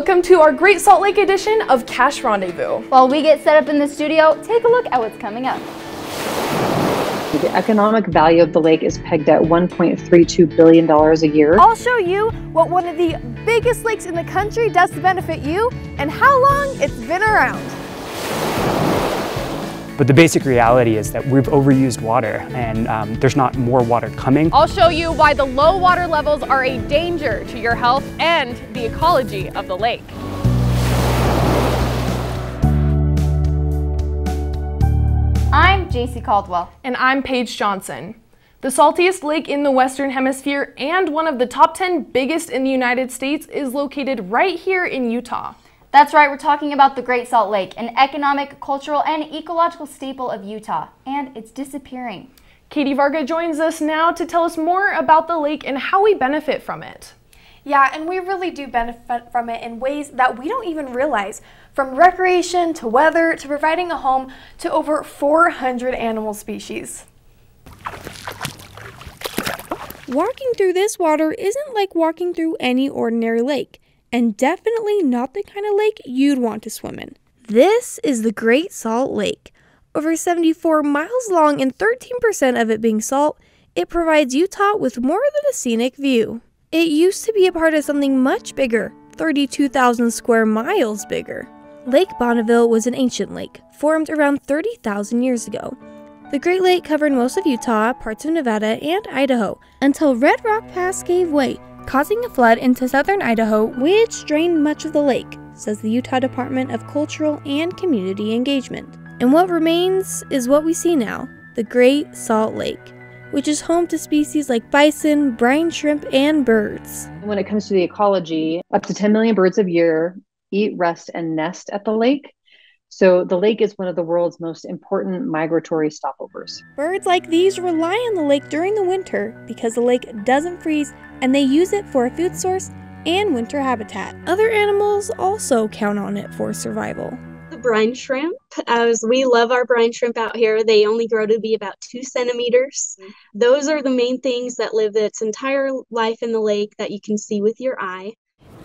Welcome to our Great Salt Lake edition of Cash Rendezvous. While we get set up in the studio, take a look at what's coming up. The economic value of the lake is pegged at $1.32 billion a year. I'll show you what one of the biggest lakes in the country does to benefit you and how long it's been around. But the basic reality is that we've overused water and there's not more water coming. I'll show you why the low water levels are a danger to your health and the ecology of the lake. I'm JC Caldwell. And I'm Paige Johnson. The saltiest lake in the Western Hemisphere and one of the top 10 biggest in the United States is located right here in Utah. That's right, we're talking about the Great Salt Lake, an economic, cultural, and ecological staple of Utah, and it's disappearing. Katie Varga joins us now to tell us more about the lake and how we benefit from it. Yeah, and we really do benefit from it in ways that we don't even realize. From recreation to weather to providing a home to over 400 animal species. Walking through this water isn't like walking through any ordinary lake, and definitely not the kind of lake you'd want to swim in. This is the Great Salt Lake. Over 74 miles long and 13% of it being salt, it provides Utah with more than a scenic view. It used to be a part of something much bigger, 32,000 square miles bigger. Lake Bonneville was an ancient lake, formed around 30,000 years ago. The Great Lake covered most of Utah, parts of Nevada, and Idaho, until Red Rock Pass gave way, causing a flood into southern Idaho, which drained much of the lake, says the Utah Department of Cultural and Community Engagement. And what remains is what we see now, the Great Salt Lake, which is home to species like bison, brine shrimp, and birds. When it comes to the ecology, up to 10 million birds a year eat, rest, and nest at the lake. So the lake is one of the world's most important migratory stopovers. Birds like these rely on the lake during the winter because the lake doesn't freeze and they use it for a food source and winter habitat. Other animals also count on it for survival. The brine shrimp, as we love our brine shrimp out here, they only grow to be about 2 centimeters. Those are the main things that live its entire life in the lake that you can see with your eye.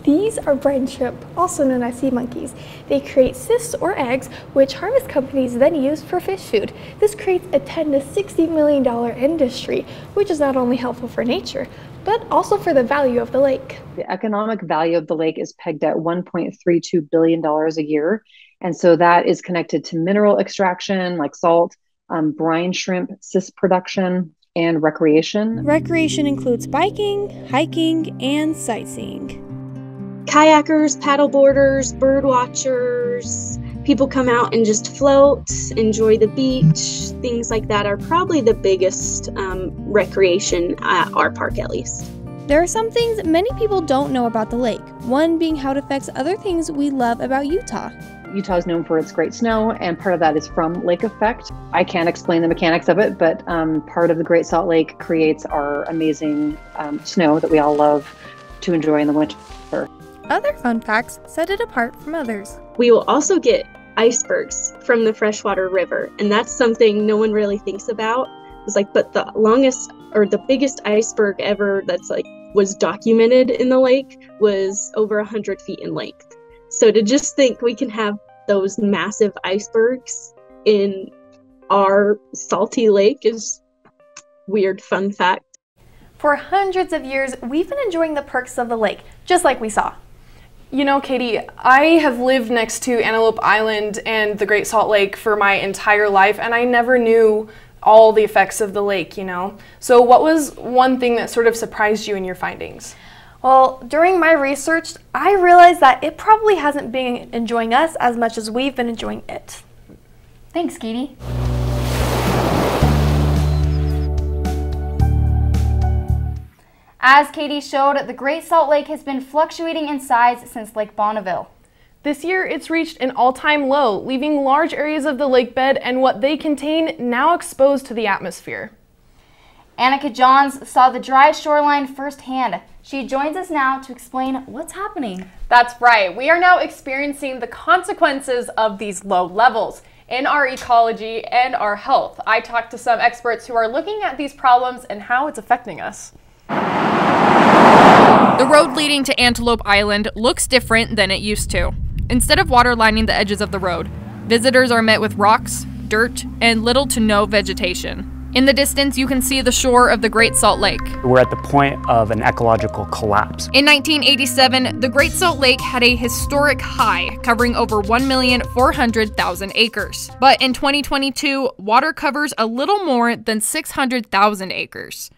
These are brine shrimp, also known as sea monkeys. They create cysts or eggs, which harvest companies then use for fish food. This creates a $10 to $60 million industry, which is not only helpful for nature, but also for the value of the lake. The economic value of the lake is pegged at $1.32 billion a year. And so that is connected to mineral extraction like salt, brine shrimp, cyst production, and recreation. Recreation includes biking, hiking, and sightseeing. Kayakers, paddleboarders, bird watchers, people come out and just float, enjoy the beach, things like that are probably the biggest recreation at our park at least. There are some things many people don't know about the lake, one being how it affects other things we love about Utah. Utah is known for its great snow, and part of that is from lake effect. I can't explain the mechanics of it, but part of the Great Salt Lake creates our amazing snow that we all love to enjoy in the winter. Other fun facts set it apart from others. We will also get icebergs from the freshwater river, and that's something no one really thinks about. It's like, but the longest or the biggest iceberg ever that's like was documented in the lake was over 100 feet in length. So to just think we can have those massive icebergs in our salty lake is weird fun fact. For hundreds of years, we've been enjoying the perks of the lake, just like we saw. You know, Katie, I have lived next to Antelope Island and the Great Salt Lake for my entire life, and I never knew all the effects of the lake, you know? So what was one thing that sort of surprised you in your findings? Well, during my research, I realized that it probably hasn't been enjoying us as much as we've been enjoying it. Thanks, Katie. As Katie showed, the Great Salt Lake has been fluctuating in size since Lake Bonneville. This year, it's reached an all-time low, leaving large areas of the lake bed and what they contain now exposed to the atmosphere. Annika Johns saw the dry shoreline firsthand. She joins us now to explain what's happening. That's right. We are now experiencing the consequences of these low levels in our ecology and our health. I talked to some experts who are looking at these problems and how it's affecting us. The road leading to Antelope Island looks different than it used to. Instead of water lining the edges of the road, visitors are met with rocks, dirt, and little to no vegetation. In the distance, you can see the shore of the Great Salt Lake. We're at the point of an ecological collapse. In 1987, the Great Salt Lake had a historic high, covering over 1,400,000 acres. But in 2022, water covers a little more than 600,000 acres.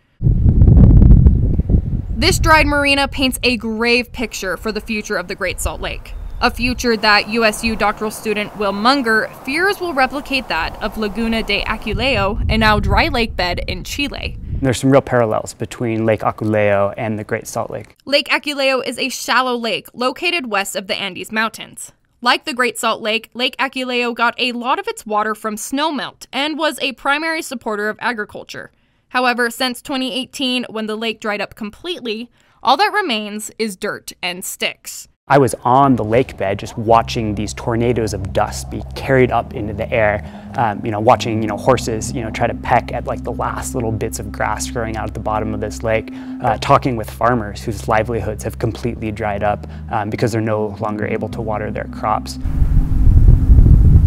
This dried marina paints a grave picture for the future of the Great Salt Lake. A future that USU doctoral student Will Munger fears will replicate that of Laguna de Aculeo, a now dry lake bed in Chile. There's some real parallels between Lake Aculeo and the Great Salt Lake. Lake Aculeo is a shallow lake located west of the Andes Mountains. Like the Great Salt Lake, Lake Aculeo got a lot of its water from snowmelt and was a primary supporter of agriculture. However, since 2018, when the lake dried up completely, all that remains is dirt and sticks. I was on the lake bed just watching these tornadoes of dust be carried up into the air, watching horses try to peck at like the last little bits of grass growing out at the bottom of this lake, talking with farmers whose livelihoods have completely dried up because they're no longer able to water their crops.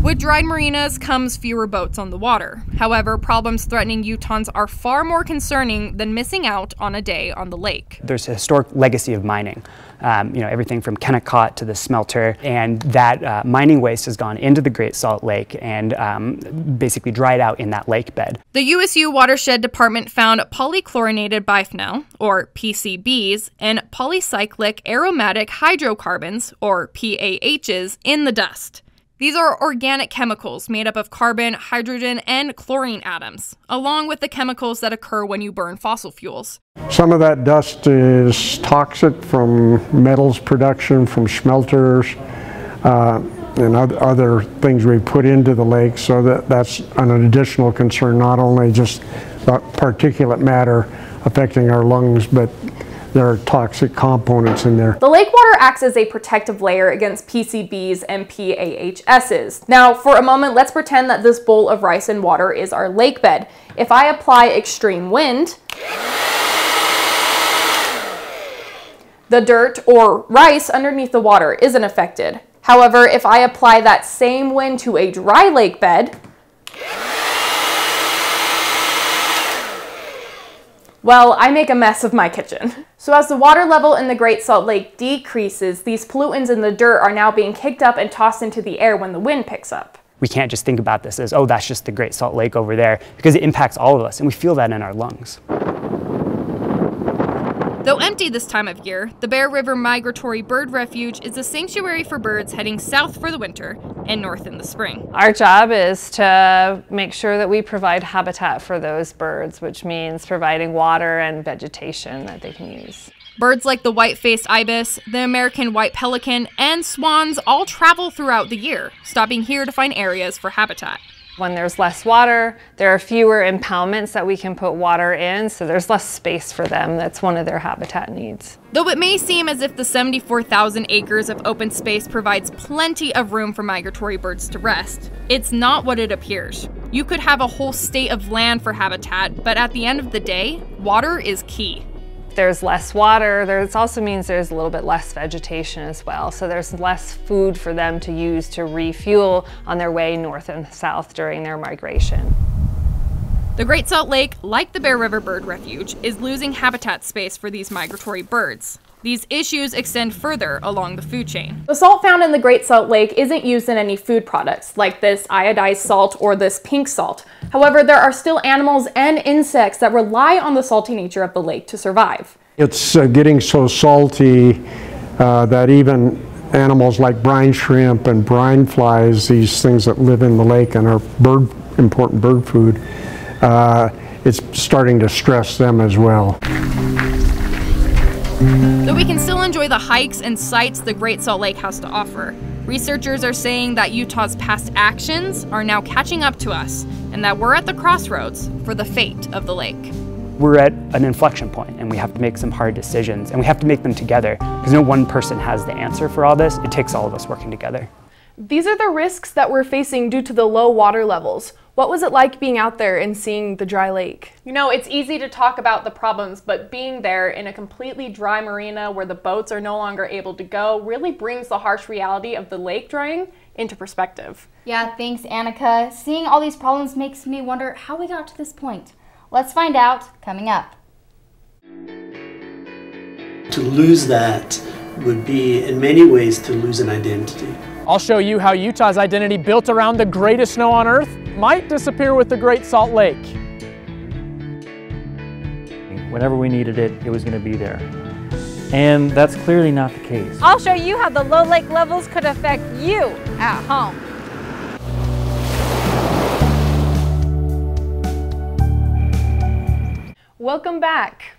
With dried marinas comes fewer boats on the water. However, problems threatening Utahns are far more concerning than missing out on a day on the lake. There's a historic legacy of mining, everything from Kennecott to the smelter, and that mining waste has gone into the Great Salt Lake and basically dried out in that lake bed. The USU Watershed Department found polychlorinated biphenyl, or PCBs, and polycyclic aromatic hydrocarbons, or PAHs, in the dust. These are organic chemicals made up of carbon, hydrogen, and chlorine atoms, along with the chemicals that occur when you burn fossil fuels. Some of that dust is toxic from metals production, from smelters, and other things we put into the lake, so that's an additional concern, not only just particulate matter affecting our lungs, but there are toxic components in there. The lake water acts as a protective layer against PCBs and PAHSs. Now, for a moment, let's pretend that this bowl of rice and water is our lake bed. If I apply extreme wind, the dirt or rice underneath the water isn't affected. However, if I apply that same wind to a dry lake bed, well, I make a mess of my kitchen. So as the water level in the Great Salt Lake decreases, these pollutants in the dirt are now being kicked up and tossed into the air when the wind picks up. We can't just think about this as, oh, that's just the Great Salt Lake over there, because it impacts all of us, and we feel that in our lungs. Though empty this time of year, the Bear River Migratory Bird Refuge is a sanctuary for birds heading south for the winter and north in the spring. Our job is to make sure that we provide habitat for those birds, which means providing water and vegetation that they can use. Birds like the white-faced ibis, the American white pelican, and swans all travel throughout the year, stopping here to find areas for habitat. When there's less water, there are fewer impoundments that we can put water in, so there's less space for them. That's one of their habitat needs. Though it may seem as if the 74,000 acres of open space provides plenty of room for migratory birds to rest, it's not what it appears. You could have a whole state of land for habitat, but at the end of the day, water is key. There's less water, it also means there's a little bit less vegetation as well. So there's less food for them to use to refuel on their way north and south during their migration. The Great Salt Lake, like the Bear River Bird Refuge, is losing habitat space for these migratory birds. These issues extend further along the food chain. The salt found in the Great Salt Lake isn't used in any food products, like this iodized salt or this pink salt. However, there are still animals and insects that rely on the salty nature of the lake to survive. It's getting so salty that even animals like brine shrimp and brine flies, these things that live in the lake and are important bird food, it's starting to stress them as well. Though we can still enjoy the hikes and sights the Great Salt Lake has to offer, researchers are saying that Utah's past actions are now catching up to us, and that we're at the crossroads for the fate of the lake. We're at an inflection point, and we have to make some hard decisions, and we have to make them together, because no one person has the answer for all this. It takes all of us working together. These are the risks that we're facing due to the low water levels. What was it like being out there and seeing the dry lake? You know, it's easy to talk about the problems, but being there in a completely dry marina where the boats are no longer able to go really brings the harsh reality of the lake drying into perspective. Yeah, thanks, Annika. Seeing all these problems makes me wonder how we got to this point. Let's find out coming up. To lose that would be, in many ways, to lose an identity. I'll show you how Utah's identity built around the greatest snow on Earth might disappear with the Great Salt Lake. Whenever we needed it, it was going to be there. And that's clearly not the case. I'll show you how the low lake levels could affect you at home. Welcome back.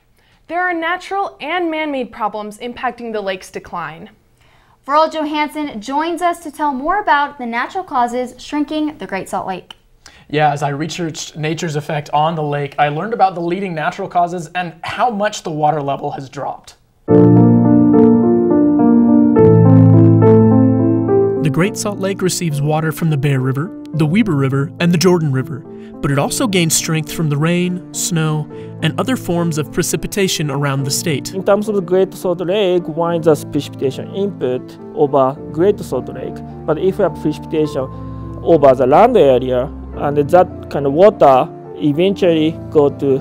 There are natural and man-made problems impacting the lake's decline. Verl Johansson joins us to tell more about the natural causes shrinking the Great Salt Lake. Yeah, as I researched nature's effect on the lake, I learned about the leading natural causes and how much the water level has dropped. The Great Salt Lake receives water from the Bear River, the Weber River, and the Jordan River, but it also gains strength from the rain, snow, and other forms of precipitation around the state. In terms of the Great Salt Lake, one is the precipitation input over Great Salt Lake. But if you have precipitation over the land area, and that kind of water eventually go to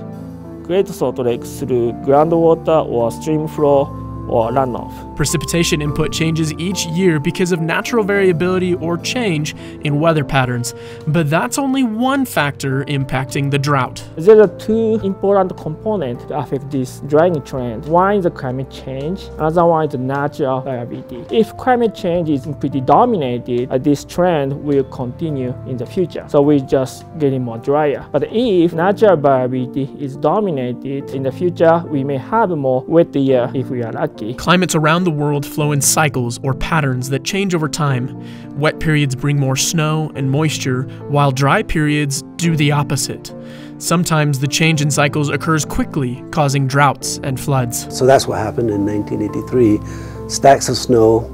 Great Salt Lake through groundwater or stream flow or runoff. Precipitation input changes each year because of natural variability or change in weather patterns, but that's only one factor impacting the drought. There are two important components that affect this drying trend. One is the climate change, another one is the natural variability. If climate change is pretty dominated, this trend will continue in the future. So we're just getting more drier. But if natural variability is dominated in the future, we may have a more wet year if we are lucky. Climates around the world flow in cycles or patterns that change over time. Wet periods bring more snow and moisture, while dry periods do the opposite. Sometimes the change in cycles occurs quickly, causing droughts and floods. So that's what happened in 1983. Stacks of snow,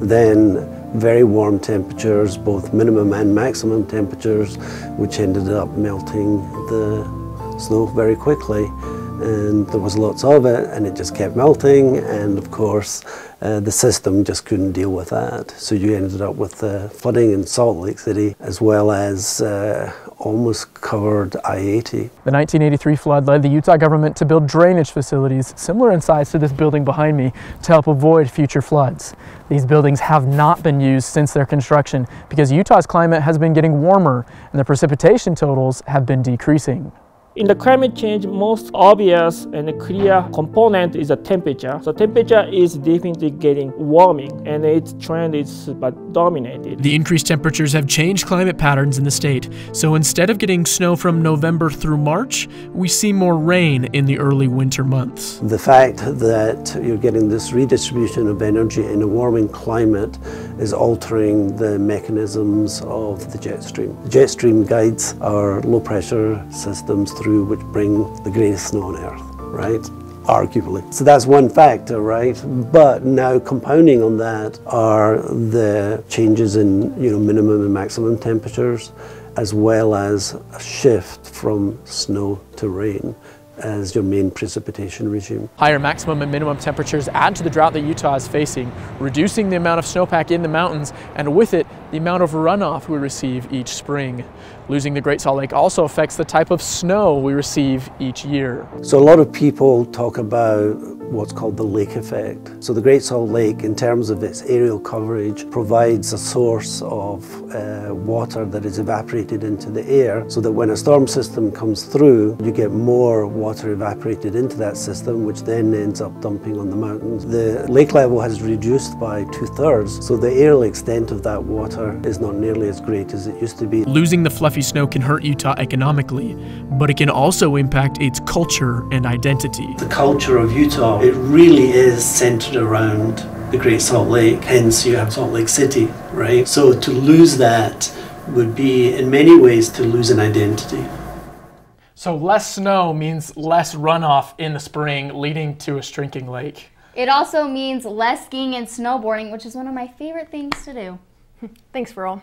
then very warm temperatures, both minimum and maximum temperatures, which ended up melting the snow very quickly. And there was lots of it, and it just kept melting, and of course the system just couldn't deal with that. So you ended up with flooding in Salt Lake City, as well as almost covered I-80. The 1983 flood led the Utah government to build drainage facilities similar in size to this building behind me to help avoid future floods. These buildings have not been used since their construction because Utah's climate has been getting warmer and the precipitation totals have been decreasing. In the climate change, most obvious and clear component is the temperature. So temperature is definitely getting warming, and its trend is super dominated. The increased temperatures have changed climate patterns in the state. So instead of getting snow from November through March, we see more rain in the early winter months. The fact that you're getting this redistribution of energy in a warming climate is altering the mechanisms of the jet stream. The jet stream guides our low pressure systems through which bring the greatest snow on Earth, right? Arguably. So that's one factor, right? But now compounding on that are the changes in minimum and maximum temperatures, as well as a shift from snow to rain as your main precipitation regime. Higher maximum and minimum temperatures add to the drought that Utah is facing, reducing the amount of snowpack in the mountains, and with it, the amount of runoff we receive each spring. Losing the Great Salt Lake also affects the type of snow we receive each year. So a lot of people talk about what's called the lake effect. So the Great Salt Lake, in terms of its aerial coverage, provides a source of water that is evaporated into the air, so that when a storm system comes through, you get more water evaporated into that system, which then ends up dumping on the mountains. The lake level has reduced by 2/3, so the aerial extent of that water is not nearly as great as it used to be. Losing the fluffy snow can hurt Utah economically, but it can also impact its culture and identity. The culture of Utah, it really is centered around the Great Salt Lake, hence you have Salt Lake City, right? So to lose that would be, in many ways, to lose an identity. So less snow means less runoff in the spring, leading to a shrinking lake. It also means less skiing and snowboarding, which is one of my favorite things to do. Thanks, Veral.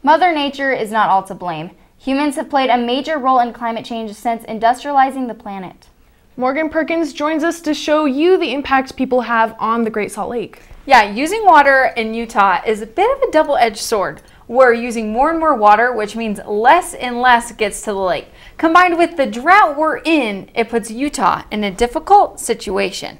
Mother Nature is not all to blame. Humans have played a major role in climate change since industrializing the planet. Morgan Perkins joins us to show you the impact people have on the Great Salt Lake. Yeah, using water in Utah is a bit of a double-edged sword. We're using more and more water, which means less and less gets to the lake. Combined with the drought we're in, it puts Utah in a difficult situation.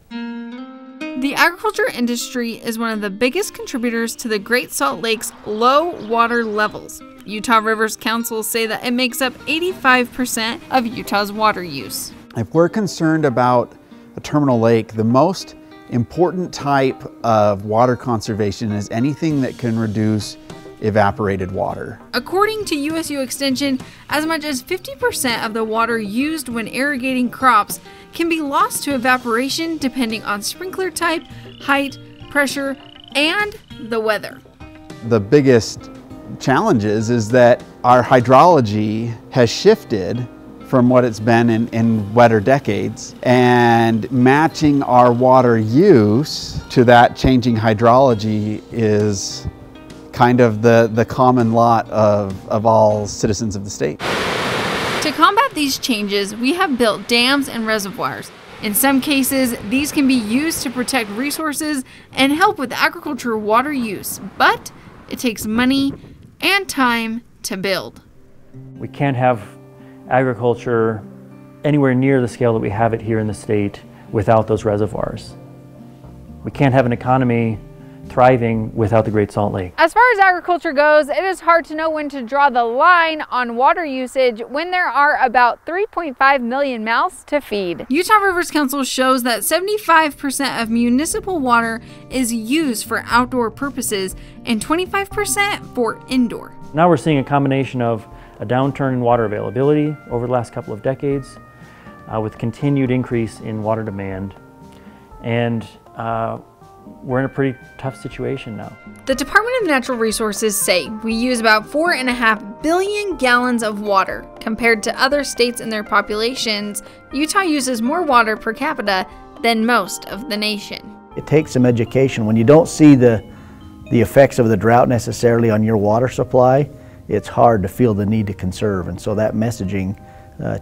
The agriculture industry is one of the biggest contributors to the Great Salt Lake's low water levels. Utah Rivers Council say that it makes up 85% of Utah's water use. If we're concerned about a terminal lake, the most important type of water conservation is anything that can reduce evaporated water. According to USU Extension, as much as 50% of the water used when irrigating crops can be lost to evaporation depending on sprinkler type, height, pressure, and the weather. The biggest challenges is that our hydrology has shifted from what it's been in wetter decades, and matching our water use to that changing hydrology is kind of the common lot of all citizens of the state. To combat these changes, we have built dams and reservoirs. In some cases, these can be used to protect resources and help with agricultural water use, but it takes money and time to build. We can't have agriculture anywhere near the scale that we have it here in the state without those reservoirs. We can't have an economy thriving without the Great Salt Lake. As far as agriculture goes, it is hard to know when to draw the line on water usage when there are about 3.5 million mouths to feed. Utah Rivers Council shows that 75% of municipal water is used for outdoor purposes and 25% for indoor. Now we're seeing a combination of a downturn in water availability over the last couple of decades with continued increase in water demand, and we're in a pretty tough situation now. The Department of Natural Resources say we use about 4.5 billion gallons of water. Compared to other states and their populations, Utah uses more water per capita than most of the nation. It takes some education. When you don't see the effects of the drought necessarily on your water supply, it's hard to feel the need to conserve, and so that messaging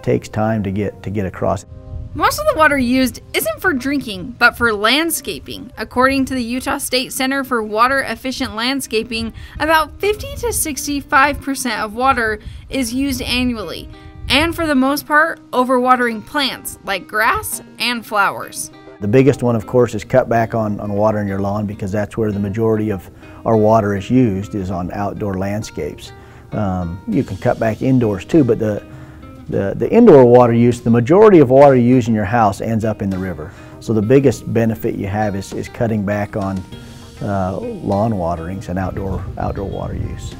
takes time to get across. Most of the water used isn't for drinking, but for landscaping. According to the Utah State Center for Water Efficient Landscaping, about 50 to 65% of water is used annually, and for the most part, overwatering plants like grass and flowers. The biggest one, of course, is cut back on watering your lawn, because that's where the majority of our water is used, is on outdoor landscapes. You can cut back indoors too, but the indoor water use, the majority of water you use in your house ends up in the river. So the biggest benefit you have is cutting back on lawn waterings and outdoor water use.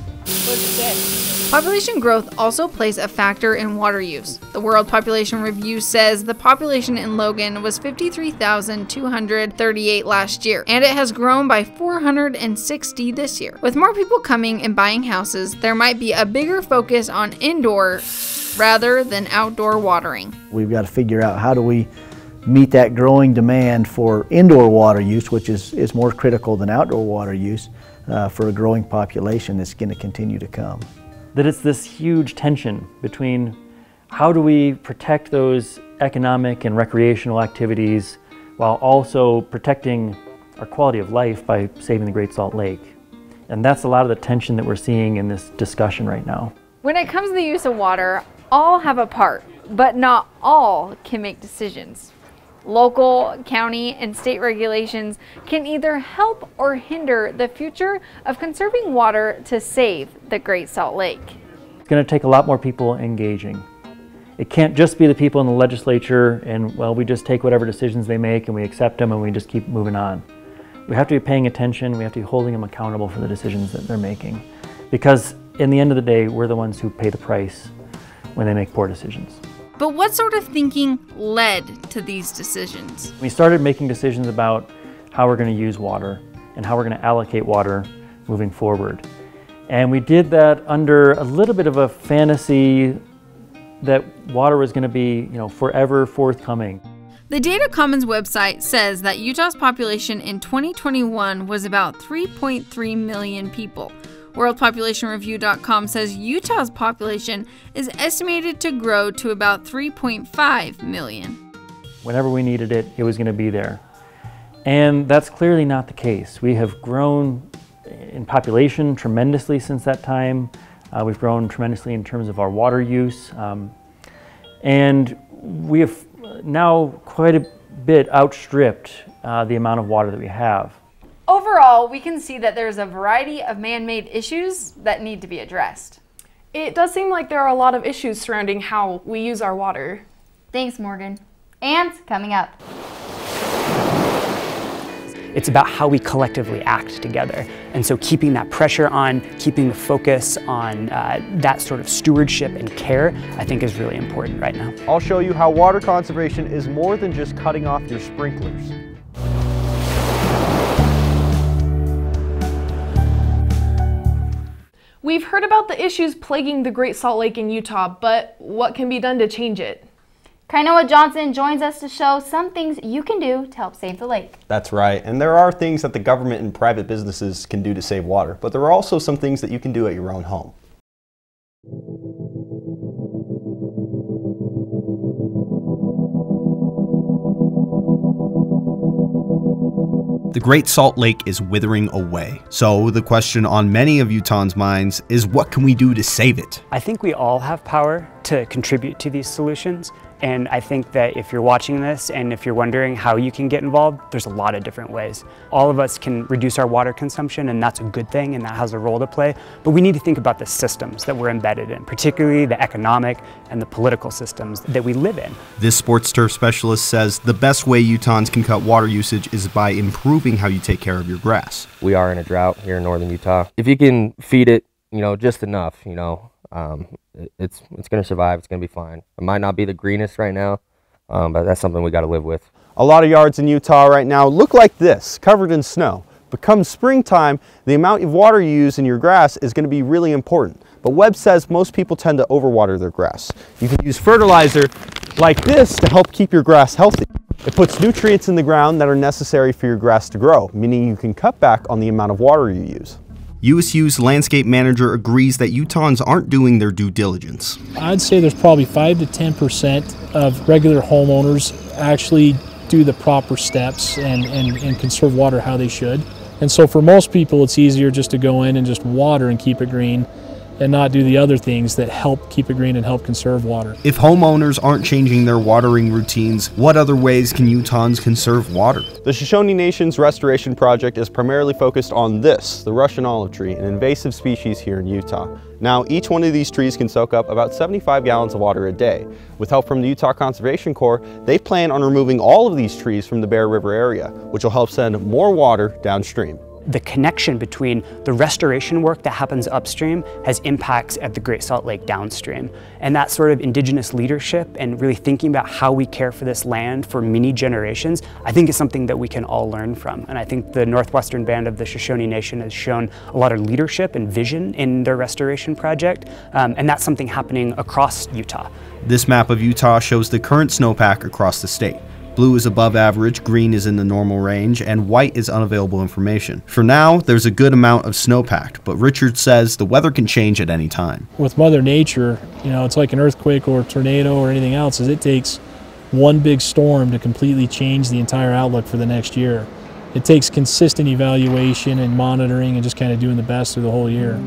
Population growth also plays a factor in water use. The World Population Review says the population in Logan was 53,238 last year, and it has grown by 460 this year. With more people coming and buying houses, there might be a bigger focus on indoor rather than outdoor watering. We've got to figure out how do we meet that growing demand for indoor water use, which is more critical than outdoor water use for a growing population that's going to continue to come. That it's this huge tension between how do we protect those economic and recreational activities while also protecting our quality of life by saving the Great Salt Lake. And that's a lot of the tension that we're seeing in this discussion right now. When it comes to the use of water, all have a part, but not all can make decisions. Local, county, and state regulations can either help or hinder the future of conserving water to save the Great Salt Lake. It's going to take a lot more people engaging. It can't just be the people in the legislature and, well, we just take whatever decisions they make and we accept them and we just keep moving on. We have to be paying attention, we have to be holding them accountable for the decisions that they're making. Because in the end of the day, we're the ones who pay the price when they make poor decisions. But what sort of thinking led to these decisions? We started making decisions about how we're going to use water and how we're going to allocate water moving forward. And we did that under a little bit of a fantasy that water was going to be, forever forthcoming. The Data Commons website says that Utah's population in 2021 was about 3.3 million people. WorldPopulationReview.com says Utah's population is estimated to grow to about 3.5 million. Whenever we needed it, it was going to be there. And that's clearly not the case. We have grown in population tremendously since that time. We've grown tremendously in terms of our water use. And we have now quite a bit outstripped the amount of water that we have. Overall, we can see that there's a variety of man-made issues that need to be addressed. It does seem like there are a lot of issues surrounding how we use our water. Thanks, Morgan. And coming up. It's about how we collectively act together. And so keeping that pressure on, keeping the focus on that sort of stewardship and care, I think is really important right now. I'll show you how water conservation is more than just cutting off your sprinklers. We've heard about the issues plaguing the Great Salt Lake in Utah, but what can be done to change it? Kainoa Johnson joins us to show some things you can do to help save the lake. That's right, and there are things that the government and private businesses can do to save water, but there are also some things that you can do at your own home. The Great Salt Lake is withering away. So the question on many of Utahns' minds is, what can we do to save it? I think we all have power to contribute to these solutions. And I think that if you're watching this and if you're wondering how you can get involved, there's a lot of different ways. All of us can reduce our water consumption, and that's a good thing, and that has a role to play. But we need to think about the systems that we're embedded in, particularly the economic and the political systems that we live in. This sports turf specialist says the best way Utahns can cut water usage is by improving how you take care of your grass. We are in a drought here in northern Utah. If you can feed it, just enough, it's going to survive. It's going to be fine. It might not be the greenest right now, but that's something we got to live with. A lot of yards in Utah right now look like this, covered in snow. But come springtime, the amount of water you use in your grass is going to be really important. But Webb says most people tend to overwater their grass. You can use fertilizer like this to help keep your grass healthy. It puts nutrients in the ground that are necessary for your grass to grow, meaning you can cut back on the amount of water you use. USU's landscape manager agrees that Utahns aren't doing their due diligence. I'd say there's probably 5 to 10% of regular homeowners actually do the proper steps and conserve water how they should. And so for most people, it's easier just to go in and just water and keep it green and not do the other things that help keep it green and help conserve water. If homeowners aren't changing their watering routines, what other ways can Utahns conserve water? The Shoshone Nation's restoration project is primarily focused on this, the Russian olive tree, an invasive species here in Utah. Now, each one of these trees can soak up about 75 gallons of water a day. With help from the Utah Conservation Corps, they plan on removing all of these trees from the Bear River area, which will help send more water downstream. The connection between the restoration work that happens upstream has impacts at the Great Salt Lake downstream. And that sort of indigenous leadership and really thinking about how we care for this land for many generations, I think is something that we can all learn from. And I think the Northwestern Band of the Shoshone Nation has shown a lot of leadership and vision in their restoration project. And that's something happening across Utah. This map of Utah shows the current snowpack across the state. Blue is above average, green is in the normal range, and white is unavailable information. For now, there's a good amount of snowpack, but Richard says the weather can change at any time. With Mother Nature, it's like an earthquake or a tornado or anything else, is it takes one big storm to completely change the entire outlook for the next year. It takes consistent evaluation and monitoring and just kind of doing the best through the whole year.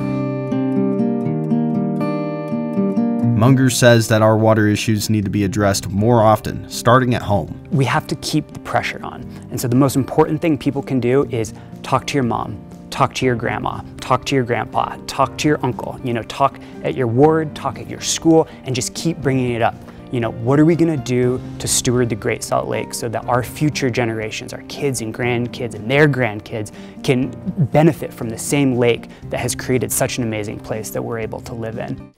Munger says that our water issues need to be addressed more often, starting at home. We have to keep the pressure on. And so the most important thing people can do is talk to your mom, talk to your grandma, talk to your grandpa, talk to your uncle, talk at your ward, talk at your school, and just keep bringing it up. What are we gonna do to steward the Great Salt Lake so that our future generations, our kids and grandkids and their grandkids, can benefit from the same lake that has created such an amazing place that we're able to live in.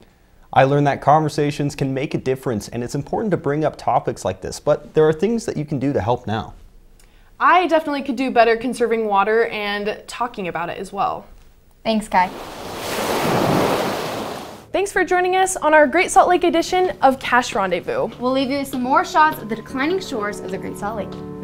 I learned that conversations can make a difference, and it's important to bring up topics like this, but there are things that you can do to help now. I definitely could do better conserving water and talking about it as well. Thanks, Kai. Thanks for joining us on our Great Salt Lake edition of Cash Rendezvous. We'll leave you with some more shots of the declining shores of the Great Salt Lake.